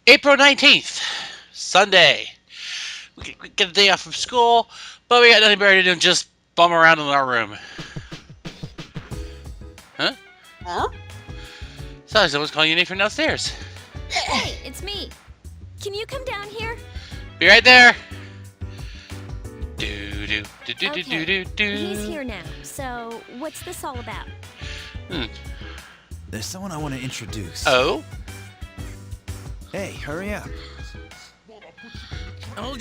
April 19th, Sunday. We get a day off from school, but we got nothing better to do than just bum around in our room. Huh? Huh? Sorry, someone's calling your name from downstairs. Hey, it's me. Can you come down here? Be right there. Do do do do Okay, do do do. He's here now. So, what's this all about? There's someone I want to introduce. Oh? Hey, hurry up.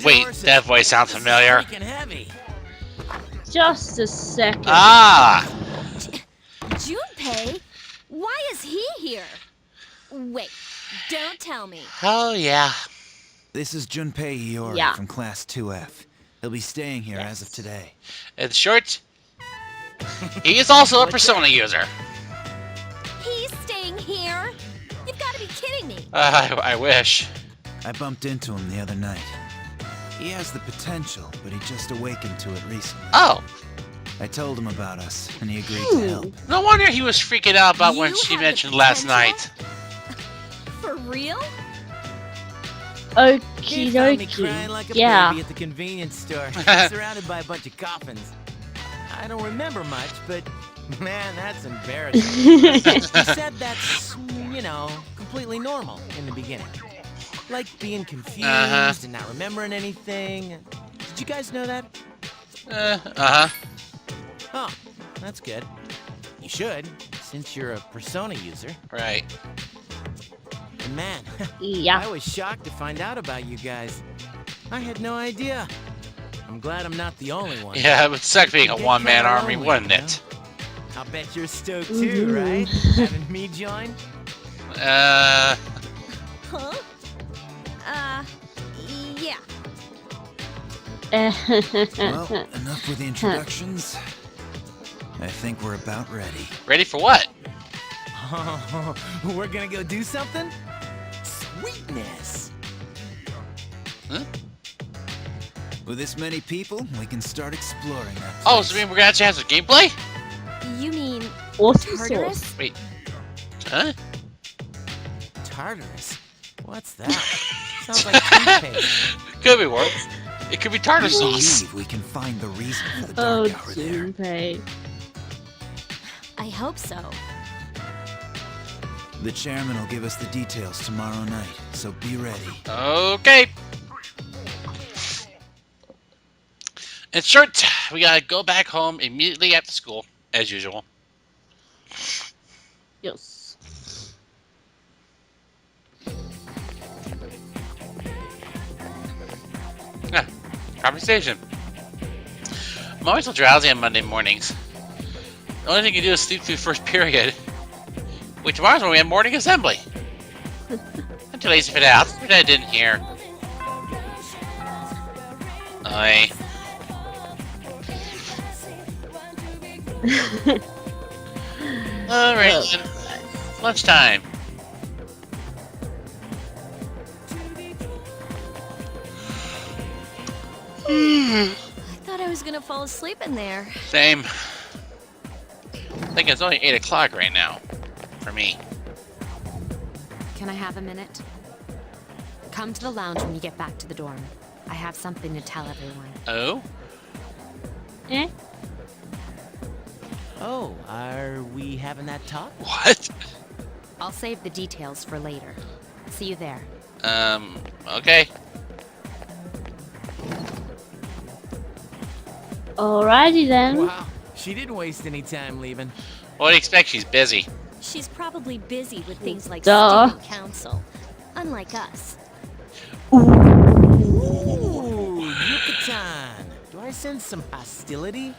Wait, that voice sounds familiar. Heavy. Just a second. Ah! Junpei? Why is he here? Wait, don't tell me. Oh, yeah. This is Junpei Iori Yeah. from Class 2F. He'll be staying here as of today. In short, he is also a Persona user. He's staying here? You've got to be kidding me. I wish. I bumped into him the other night. He has the potential, but he just awakened to it recently. Oh, I told him about us, and he agreed to help. no wonder he was freaking out about when You she have the mentioned last potential? night. For real? Okie Found me crying like dokie. a Yeah. baby at the convenience store, surrounded by a bunch of coffins. I don't remember much, but man, that's embarrassing. He said that's, completely normal in the beginning. Like being confused and not remembering anything. Did you guys know that? Oh, that's good. You should, since you're a Persona user. Right. And man, Yeah. I was shocked to find out about you guys. I had no idea. I'm glad I'm not the only one. Yeah, it would suck being a Get one-man kinda army, lonely, wouldn't you know? it? I'll bet you're stoked too, right? Having me join? Huh? Yeah. Well, enough with the introductions. I think we're about ready. Ready for what? We're gonna go do something? Sweetness! Huh? With this many people, we can start exploring that place. Oh, so you mean we're gonna actually have some gameplay? You mean Awesome sauce. Tartarus? Wait. Huh? Tartarus? What's that? Sounds like toothpaste. Could be worse. It could be tartar I sauce. believe we can find the reason for the Oh, dark hour there. Junpei. I hope so. The chairman will give us the details tomorrow night, so be ready. Okay. In short, we gotta go back home immediately after school, as usual. Yes. Conversation. I'm always so drowsy on Monday mornings. The only thing you do is sleep through the first period. Wait, tomorrow's when we have morning assembly. I'm too lazy for that. I'll just pretend I didn't hear. Aye. Alright, then. Lunchtime. I thought I was gonna fall asleep in there. Same. I think it's only 8 o'clock right now. For me. Can I have a minute? Come to the lounge when you get back to the dorm. I have something to tell everyone. Oh? Eh? Oh, are we having that talk? What? I'll save the details for later. See you there. Okay. Alrighty then. Wow, she didn't waste any time leaving. What do you expect? She's busy. She's probably busy with things like Duh. student council. Unlike us. Ooh, Yucatan. Do I sense some hostility?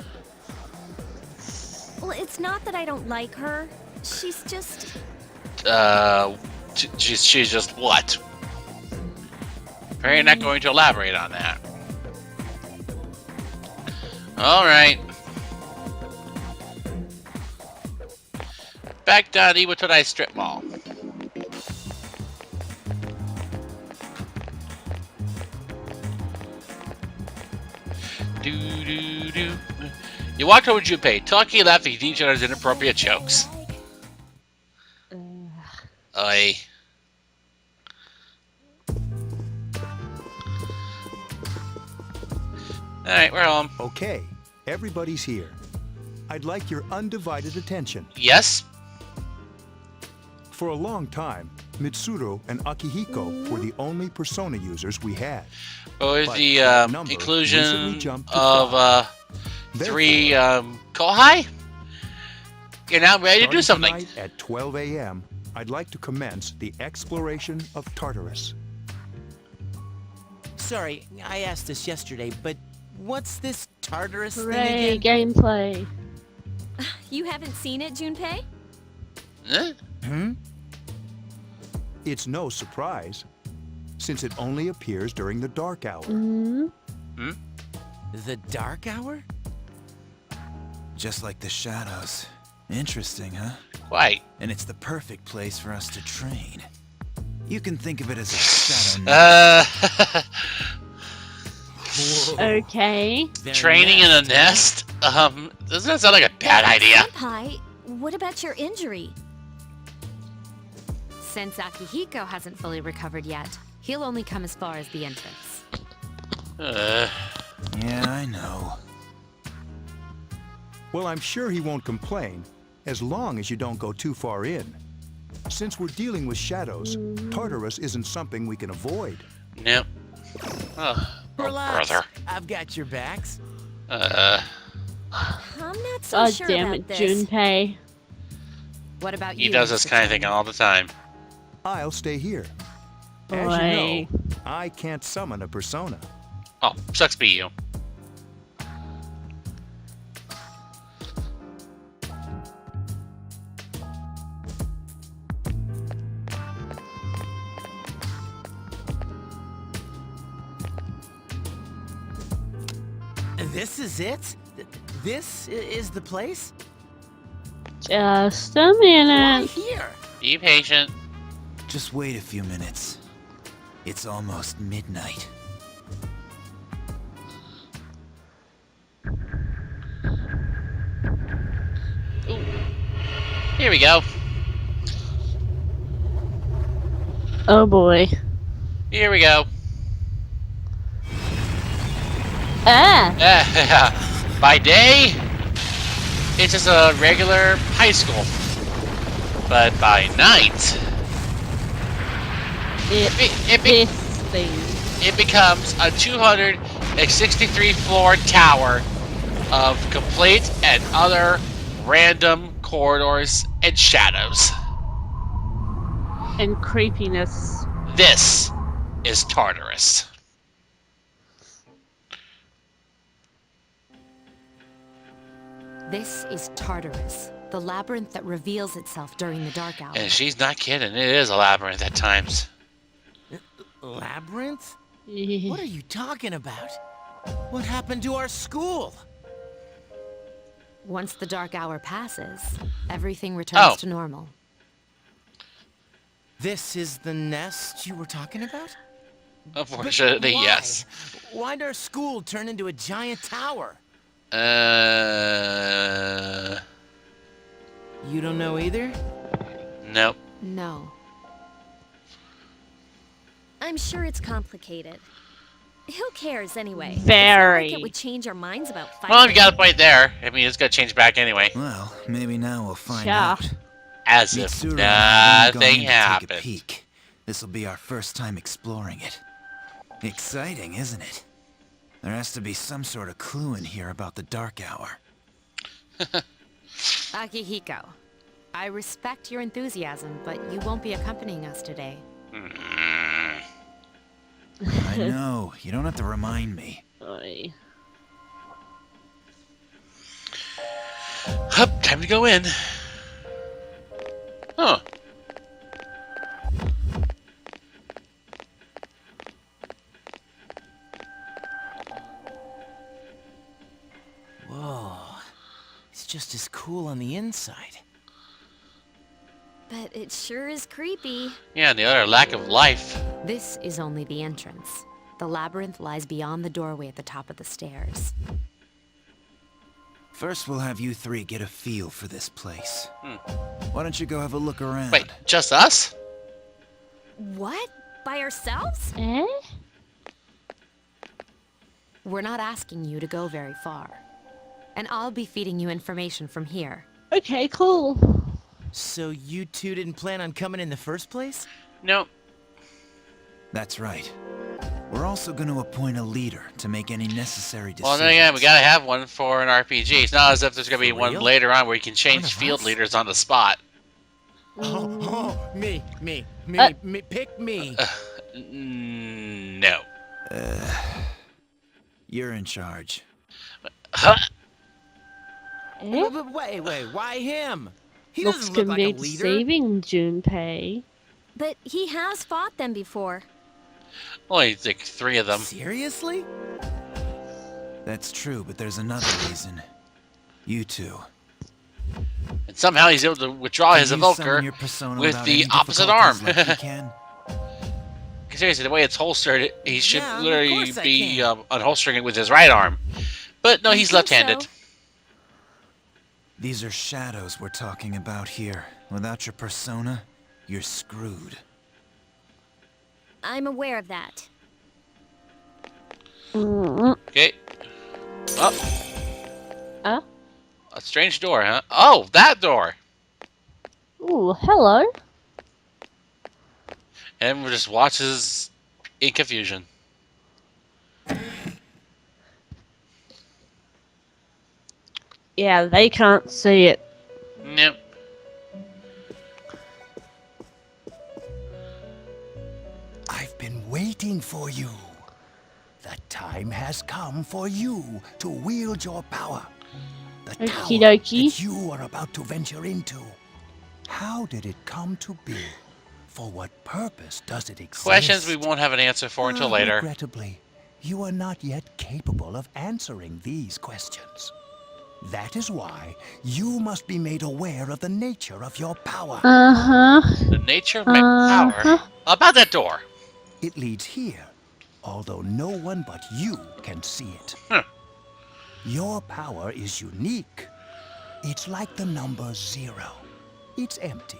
Well, it's not that I don't like her. She's just... She's just what? You're not going to elaborate on that. Alright. Back down to Iwatodai Strip Mall. Do. You walked over to Junpei, talking and laughing at each other's inappropriate jokes. Oi. Alright, we're home. Okay, everybody's here. I'd like your undivided attention. Yes? For a long time, Mitsuru and Akihiko were the only persona users we had. What was But the that number inclusion recently jumped to of 3 Kohai? You're now ready to do Starting something. tonight at 12 a.m., I'd like to commence the exploration of Tartarus. Sorry, I asked this yesterday, but what's this Tartarus thing Hooray, again? gameplay. You haven't seen it, Junpei? Huh? It's no surprise, since it only appears during the dark hour. Mm. The Dark Hour? Just like the shadows. Interesting, huh? Why? And it's the perfect place for us to train. You can think of it as a shadow net. Okay. Their Training in a nest, huh? nest? Doesn't that sound like a bad idea? Senpai, what about your injury? Since Akihiko hasn't fully recovered yet, he'll only come as far as the entrance. Yeah, I know. Well, I'm sure he won't complain, as long as you don't go too far in. Since we're dealing with shadows, Tartarus isn't something we can avoid. Nope. Oh, Relax. brother. I've got your backs. I'm not so God sure damn about it, this. Junpei. What about He you? does this Mr. kind of thing Chen? all the time. I'll stay here. As Boy. you know, I can't summon a persona. Oh, sucks be you. This is it? This is the place? Just a Why minute. here? Be patient. Just wait a few minutes. It's almost midnight. Ooh. Here we go. Oh boy. Here we go. Ah! By day, it's just a regular high school. But by night, This thing. it becomes a 263 floor tower of complete and other random corridors and shadows. And creepiness. This is Tartarus. This is Tartarus, the labyrinth that reveals itself during the dark hour. And she's not kidding, it is a labyrinth at times. Labyrinth? What are you talking about? What happened to our school? Once the dark hour passes, everything returns to normal. This is the nest you were talking about? But Unfortunately, why? yes. Why'd our school turn into a giant tower? You don't know either? Nope. No. I'm sure it's complicated. Who cares anyway? Very. It's not like it would change our minds about fighting. Well, if you got a point there, I mean, it's gonna change back anyway. Well, maybe now we'll find Yeah. out. As if Mitsuru and I have only nothing gone in to take a happened. peek. This'll be our first time exploring it. Exciting, isn't it? There has to be some sort of clue in here about the dark hour. Akihiko, I respect your enthusiasm, but you won't be accompanying us today. I know, you don't have to remind me. Boy. Hup, time to go in. Huh. Whoa. It's just as cool on the inside. But it sure is creepy. Yeah, and the other lack of life. This is only the entrance. The labyrinth lies beyond the doorway at the top of the stairs. First, we'll have you three get a feel for this place. Why don't you go have a look around? Wait, just us? What? By ourselves? Eh? We're not asking you to go very far. And I'll be feeding you information from here. Okay, cool. So you two didn't plan on coming in the first place? Nope. That's right. We're also going to appoint a leader to make any necessary decisions. Well, then again, we gotta have one for an RPG. It's not as if there's gonna be For one real? later on where you can One change of field us? leaders on the spot. Me, Uh, pick me. No. You're in charge. Huh? Eh? Wait, why him? He Looks doesn't look like a convenient leader. saving Junpei. But he has fought them before. Only like 3 of them. Seriously? That's true, but there's another reason. You two. And somehow he's able to withdraw his Can you summon evoker your persona with without the any opposite arm. difficulties like he can? Seriously, the way it's holstered, he should Yeah, of literally course I be can. unholstering it with his right arm. But no, he's I think left-handed. so. These are shadows we're talking about here. Without your persona, you're screwed. I'm aware of that. Okay. Oh, Huh? a strange door, huh? Oh, that door! Ooh, hello. And we just watches in confusion. Yeah, they can't see it. Nope. I've been waiting for you. The time has come for you to wield your power. The tower Okie dokie. that you are about to venture into. How did it come to be? For what purpose does it exist? Questions we won't have an answer for until later. Regrettably, you are not yet capable of answering these questions. That is why you must be made aware of the nature of your power. Uh-huh. The nature of my power. About that door. It leads here, although no one but you can see it. Huh. Your power is unique. It's like the number 0. It's empty,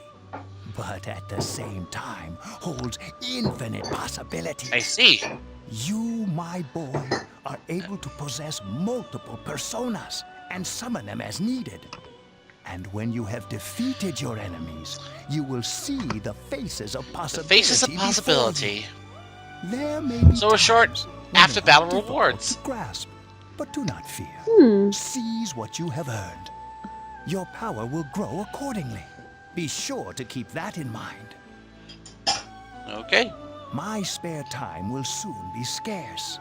but at the same time holds infinite possibilities. I see. You, my boy, are able to possess multiple personas and summon them as needed. And when you have defeated your enemies, you will see the faces of The possibility. faces of before you. possibility. There may be So a short times when after they are battle difficult rewards. to grasp, but do not fear. Hmm. Seize what you have earned. Your power will grow accordingly. Be sure to keep that in mind. Okay. My spare time will soon be scarce.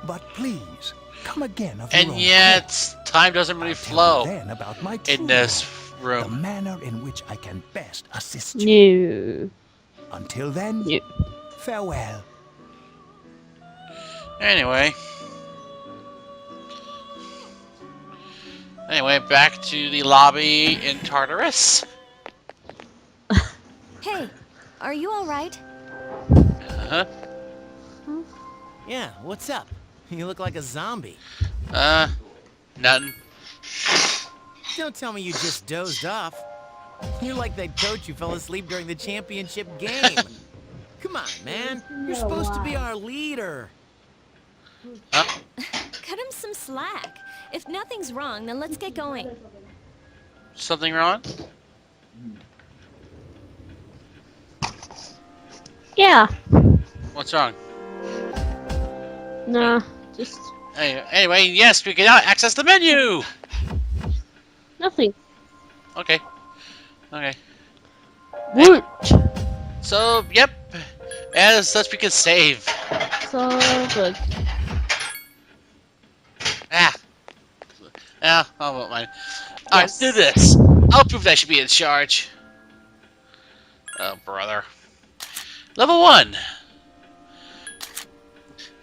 But please, come again of your And own yet, time doesn't accord. really I'll tell flow you then about my in true this role, the room. manner in which I can best assist you. No. Until then, No. farewell. Anyway. Anyway, back to the lobby in Tartarus. Hey, are you alright? Uh-huh. Yeah, what's up? You look like a zombie. Nothing. Don't tell me you just dozed off. You're like that coach who fell asleep during the championship game. Come on, man. You're supposed to be our leader. Huh? Cut him some slack. If nothing's wrong, then let's get going. Something wrong? Yeah. What's wrong? Nah. Just Anyway, yes, we can now access the menu! nothing. Okay. Okay. Woot. So, yep. As such, we can save. So good. Ah. Yeah, I won't mind. Alright, let's do this. I'll prove that I should be in charge. Oh, brother. Level 1.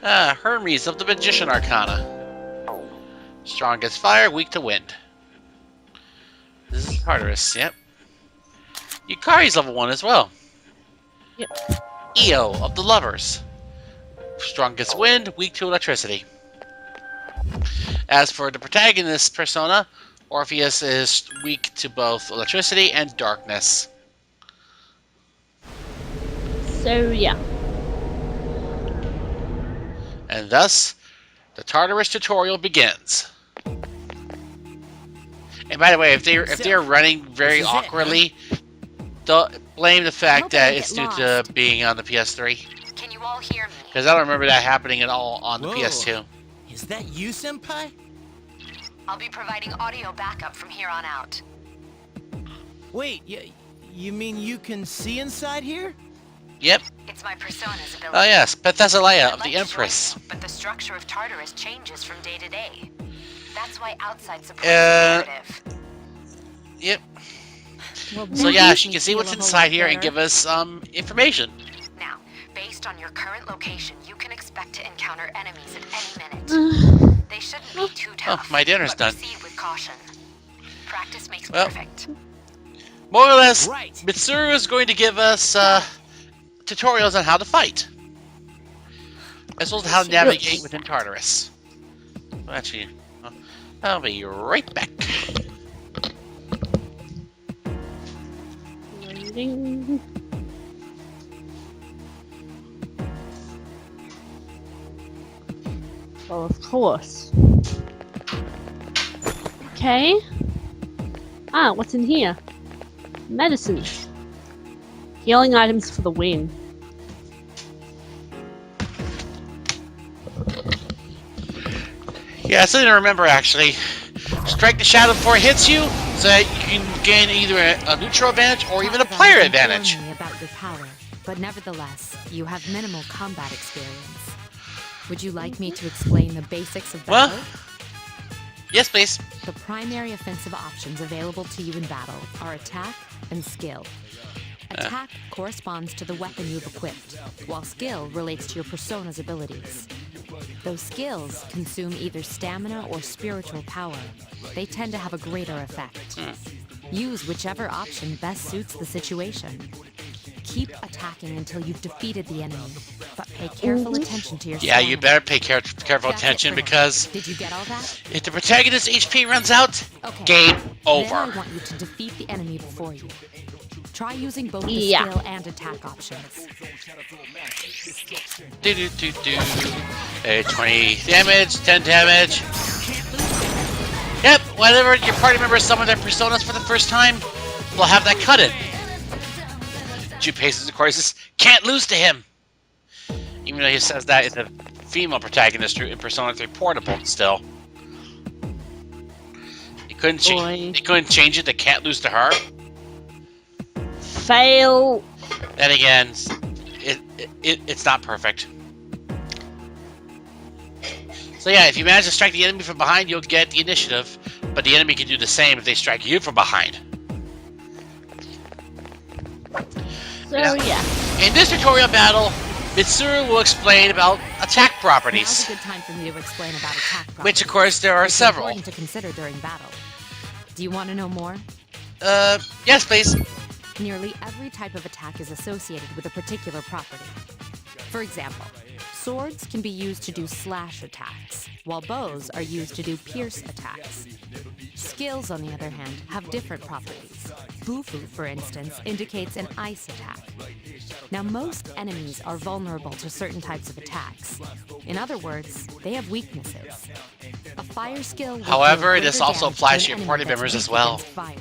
Hermes of the Magician Arcana. Strong against fire, weak to wind. This is Tartarus, yep. Yukari's level 1 as well. Yep. Io of the Lovers. Strong against wind, weak to electricity. As for the protagonist persona, Orpheus is weak to both electricity and darkness. So yeah. And thus, The Tartarus tutorial begins. And by the way, if they're running very this is it, huh? awkwardly, don't blame the fact Hope I that don't it's get due to lost. being on the PS3. Can you all hear me? Because I don't remember that happening at all on the Whoa. PS2. Is that you, Senpai? I'll be providing audio backup from here on out. Wait, you mean you can see inside here? Yep. It's my persona's ability. Oh yes, Leia I'd of like the to Empress. join you, but the structure of Tartarus changes from day to day. That's why outside support Uh, is imperative. Yep. Well, So that yeah, makes she me can see feel what's a whole inside lot here and better. give us some information. Now, based on your current location, you can expect to encounter enemies at any minute. They shouldn't be too tough. my dinner's but done. Proceed with caution. Practice makes Well. perfect. More or less, Right. Mitsuru is going to give us tutorials on how to fight. As well as how to navigate within Tartarus. Well, actually, I'll be right back. Loading. Well, of course. Okay. Ah, what's in here? Medicine. Healing items for the win. Yeah, something to remember actually. Strike the shadow before it hits you, so that you can gain either a neutral advantage or even a player advantage. Inform me about your power, but nevertheless, you have minimal combat experience. Would you like me to explain the basics of Well- battle? Yes, please. The primary offensive options available to you in battle are attack and skill. Attack corresponds to the weapon you've equipped, while skill relates to your persona's abilities. Those skills consume either stamina or spiritual power. They tend to have a greater effect. Use whichever option best suits the situation. Keep attacking until you've defeated the enemy, but pay careful attention to your Yeah, you stamina. better pay careful That's it attention for now. because Did you get all that? if the protagonist's HP runs out, Okay. game Then over. I want you to defeat the enemy before you. Try using both the Yeah. skill and attack options. Do do do do. 20 damage, 10 damage. Yep, whenever your party members summon their personas for the first time, they'll have that cut in. Junpei, of course, says, can't lose to him. Even though he says that it's a female protagonist in Persona 3 Portable still. He couldn't change it to can't lose to her. Fail. Then again, it's not perfect. So yeah, if you manage to strike the enemy from behind, you'll get the initiative, but the enemy can do the same if they strike you from behind. So yeah. In this tutorial battle, Mitsuru will explain about attack Now's properties, a good time for me to explain about attack properties. which of course there are It's several. important to consider during battle. Do you want to know more? Yes please. Nearly every type of attack is associated with a particular property. For example, swords can be used to do slash attacks, while bows are used to do pierce attacks. Skills, on the other hand, have different properties. Bufu, for instance, indicates an ice attack. Now, most enemies are vulnerable to certain types of attacks. In other words, they have weaknesses. A fire skill will However, deal this greater also damage applies to to an your party enemy that's members as weak well. against fire.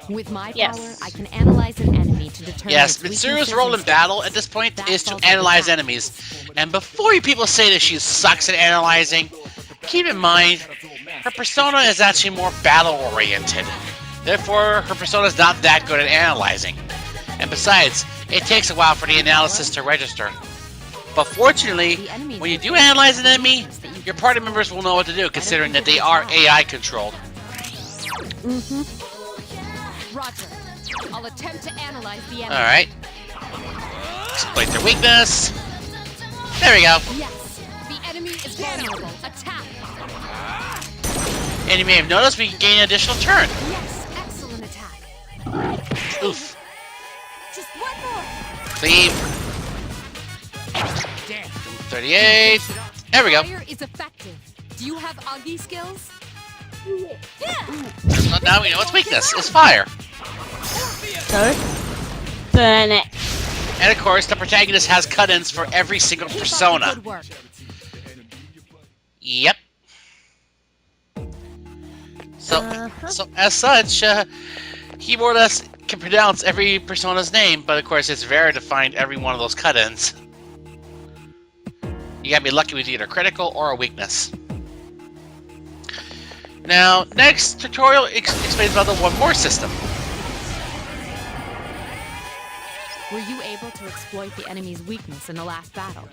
With my Yes. power, I can analyze an enemy to determine Yes, its Mitsuru's weaknesses role in and battle strengths. at this point That is to falls under analyze attack. enemies. And before you people say that she sucks at analyzing, keep in mind, her persona is actually more battle-oriented. Therefore, her persona is not that good at analyzing. And besides, it takes a while for the analysis to register. But fortunately, when you do analyze an enemy, your party members will know what to do, considering that they are AI controlled. Roger. I'll attempt to analyze the enemy. Alright. Exploit their weakness. There we go. Yes. The enemy is vulnerable. Attack. And you may have noticed we can gain an additional turn. Yes. Excellent attack. Oof. Just one more. Cleave. 38. There we go. Fire is effective. Do you have Augie skills? So now we know its weakness is fire. So burn it. And of course, the protagonist has cut-ins for every single Keep up the persona. good work. Yep. So, so as such, he more or less can pronounce every persona's name, but of course it's rare to find every one of those cut-ins. You gotta be lucky with either critical or a weakness. Now, next tutorial explains about the one more system. Were you able to exploit the enemy's weakness in the last battle?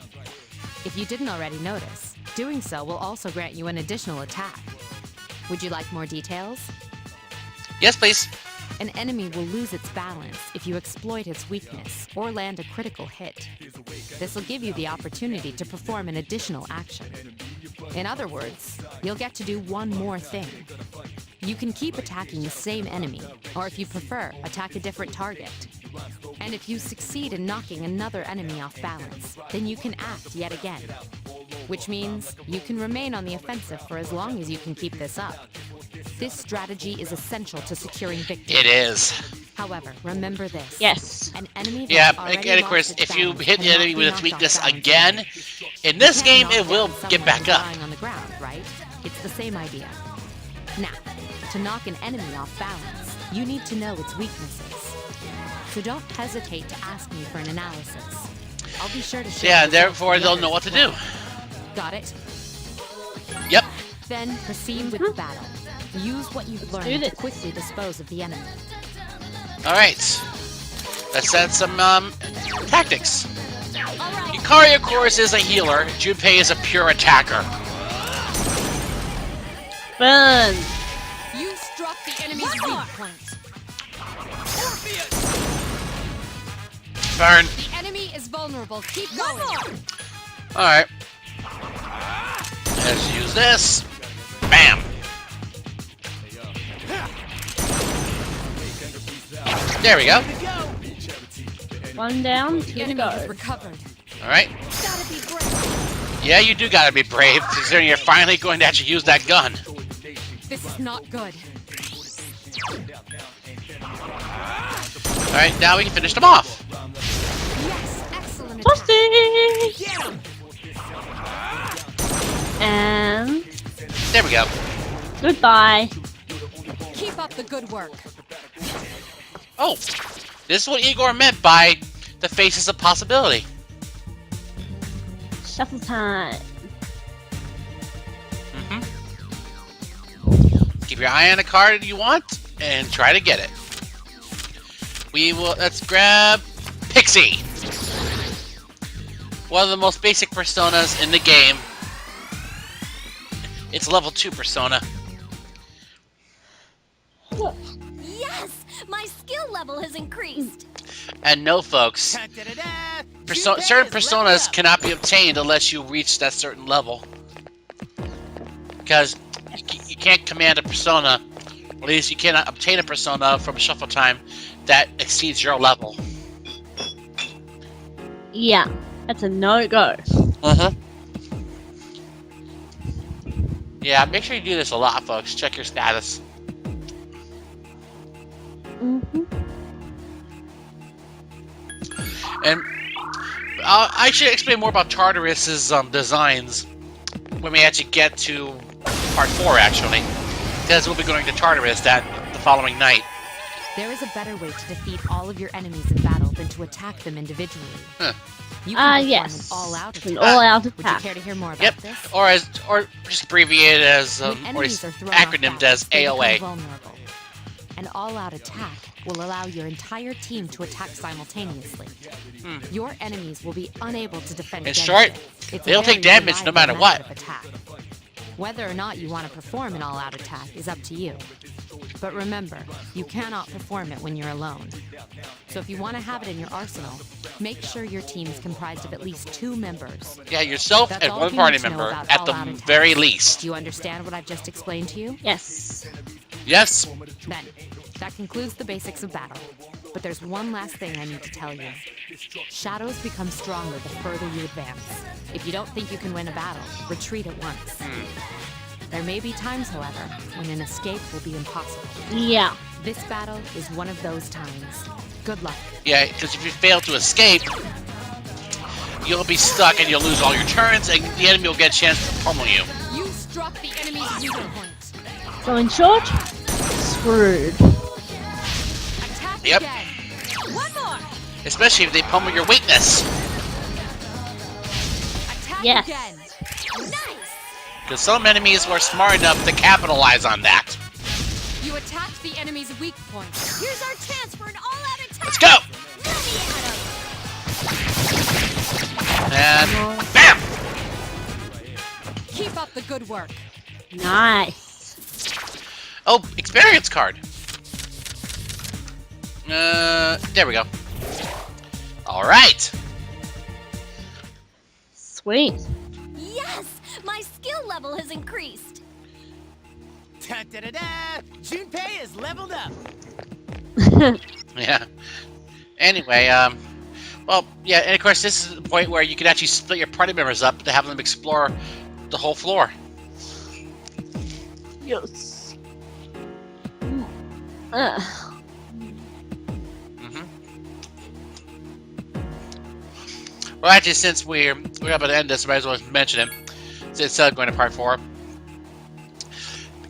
If you didn't already notice, doing so will also grant you an additional attack. Would you like more details? Yes, please. An enemy will lose its balance if you exploit its weakness or land a critical hit. This will give you the opportunity to perform an additional action. In other words, you'll get to do one more thing. You can keep attacking the same enemy, or if you prefer, attack a different target. And if you succeed in knocking another enemy off balance, then you can act yet again. Which means you can remain on the offensive for as long as you can keep this up. This strategy is essential to securing victory. It is. However, remember this. Yes. An enemy Yeah, that's already and of course, lost its if you balance hit the cannot enemy be with its knocked weakness off balance again, in this You can't game, it knock will down get someone back who's up. lying on the ground, right? It's the same idea. Now, to knock an enemy off balance, you need to know its weaknesses. So don't hesitate to ask me for an analysis. I'll be sure to share Yeah, the results therefore with the they'll know what others to as do. well. Got it? Yep. Then proceed with the battle. Use what you've do learned to this. quickly dispose of the enemy. Alright. Let's set some tactics. Yukari, of course, is a healer. Junpei is a pure attacker. Burn. You struck the enemy's weak point. Burn. The enemy is vulnerable. Keep going. Alright. Let's use this. Bam. There we go. One down, The two to enemy has go. recovered. Alright. Gotta be brave. Yeah, you do gotta be brave, considering you're finally going to actually use that gun. This is not good. Alright, now we can finish them off. Yes, excellent attack. Toasty! And There we go. goodbye. Keep up the good work. Oh, this is what Igor meant by the faces of possibility. Shuffle time. Keep your eye on the card you want and try to get it. Let's grab Pixie. One of the most basic personas in the game. It's level 2 persona. Yes! My skill level has increased. And no, folks, certain personas cannot be obtained unless you reach that certain level. Because you can't command a persona, or at least you cannot obtain a persona from shuffle time that exceeds your level. Yeah, that's a no-go. Yeah, make sure you do this a lot, folks. Check your status. And I should explain more about Tartarus's designs when we actually get to part 4, actually. Because we'll be going to Tartarus the following night. There is a better way to defeat all of your enemies in battle than to attack them individually. Huh. You can perform yes. an all-out An attack. all-out Would you attack. care to hear more about Yep, this? or just abbreviated as, When or enemies is are thrown off acronymed balance, as they become AOA. vulnerable. An all-out attack will allow your entire team to attack simultaneously. Your enemies will be unable to defend In against short, it. It's they'll a very take damage no reliable matter what. method of attack. Whether or not you want to perform an all-out attack is up to you. But remember, you cannot perform it when you're alone. So if you want to have it in your arsenal, make sure your team is comprised of at least 2 members. Yeah, yourself That's and all one you party need to know member about at the all-out attacks. very least. Do you understand what I've just explained to you? Yes. Yes? Then, that concludes the basics of battle. But there's one last thing I need to tell you. Shadows become stronger the further you advance. If you don't think you can win a battle, retreat at once. There may be times, however, when an escape will be impossible. Yeah. This battle is one of those times. Good luck. Yeah, because if you fail to escape, you'll be stuck and you'll lose all your turns, and the enemy will get a chance to pummel you. You So in short, screwed. Attack Yep. again. One more. Especially if they pummel your weakness. Attack Yes. again. Nice. Because some enemies were smart enough to capitalize on that. You attacked the enemy's weak point. Here's our chance for an all-out attack. Let's go! Let me at 'em. And bam! Keep up the good work. Nice. Oh, experience card. There we go. All right. Sweet. Yes, my skill level has increased. Da-da-da-da! Junpei is leveled up. Yeah. Anyway, well, yeah, and of course, this is the point where you can actually split your party members up to have them explore the whole floor. Yes. Mm-hmm. Well, actually, since we're about to end this, I might as well mention it. Since going to part 4.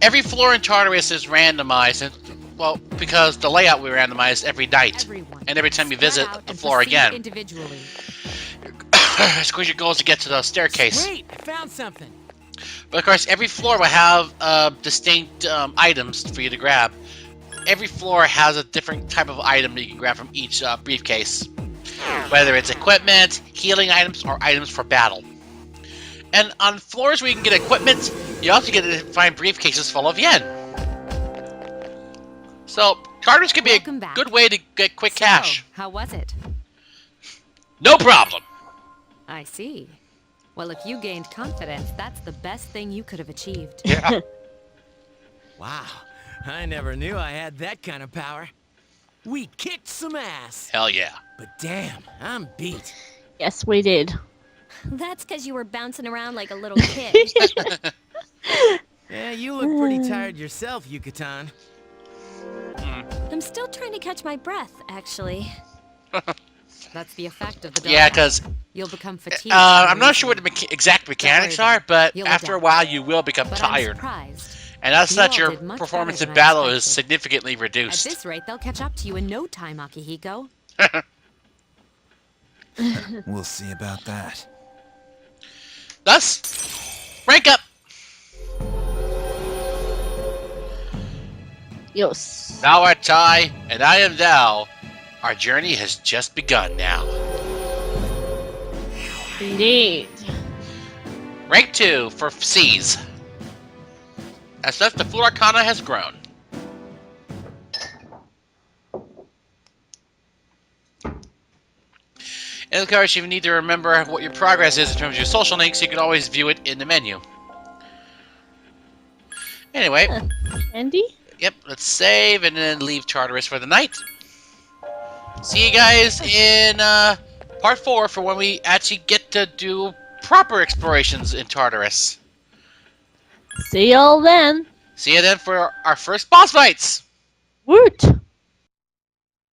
Every floor in Tartarus is randomized, and, well, because the layout we randomized every night, Everyone. and every time you Spread visit out the and floor proceed again. Individually. Of course, your goal is to get to the staircase. Wait, I found something. But of course, every floor will have distinct items for you to grab. Every floor has a different type of item that you can grab from each briefcase. Whether it's equipment, healing items, or items for battle. And on floors where you can get equipment, you also get to find briefcases full of yen. So, Tartarus can be Welcome a back. good way to get quick cash. So, how was it? No problem! I see. Well, if you gained confidence, that's the best thing you could have achieved. Yeah. Wow, I never knew I had that kind of power. We kicked some ass. Hell yeah. But damn, I'm beat. Yes, we did. That's because you were bouncing around like a little kid. Yeah, you look pretty tired yourself, Yucatan. I'm still trying to catch my breath, actually. That's the effect of the dark. Yeah, because You'll become fatigued. I'm not sure what the exact mechanics Don't worry are, but You'll after a adapt. while you will become But I'm tired. surprised. And as You such, all your did much performance better in than I battle is expected. significantly At reduced. this rate, they'll catch up to you in no time, Akihiko. We'll see about that. Thus, rank up! Yes. Thou art I, and I am thou. Our journey has just begun now. Indeed. Rank 2 for C's. As such, the Fool Arcana has grown. And of course, if you need to remember what your progress is in terms of your social links, you can always view it in the menu. Anyway, Andy? yep, let's save and then leave Tartarus for the night. See you guys in part 4 for when we actually get to do proper explorations in Tartarus. See y'all then. See you then for our first boss fights! Woot!